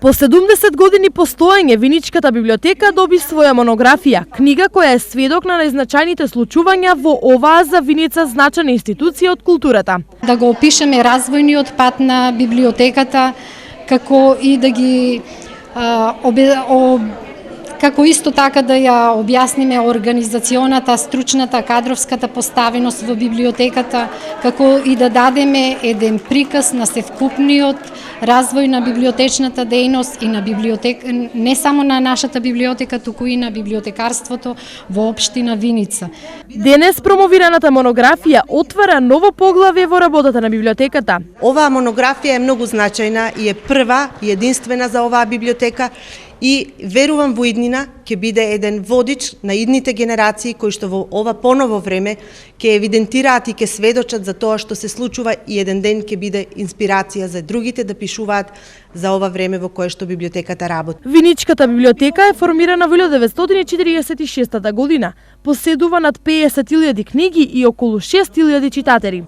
По 70 години постоење, Виничката библиотека доби своја монографија, книга која е сведок на најзначајните случувања во оваа за Виница значајна институција од културата. Да го опишеме развојниот пат на библиотеката, како и да ги како исто така да ја објасниме организационата, стручната, кадровската поставеност во библиотеката, како и да дадеме еден приказ на севкупниот развој на библиотечната дејност и на не само на нашата библиотека, туку и на библиотекарството во општина Виница. Денес промовираната монографија отвара ново поглавје во работата на библиотеката. Оваа монографија е многу значајна и е прва и единствена за оваа библиотека и верувам во иднина ќе биде еден водич на идните генерации кои што во ова поново време ќе евидентираат и ќе сведочат за тоа што се случува и еден ден ќе биде инспирација за другите да пишуваат за ова време во кое што библиотеката работи. Виничката библиотека е формирана во 1946 година. Поседува над 50.000 книги и околу 6.000 читатели.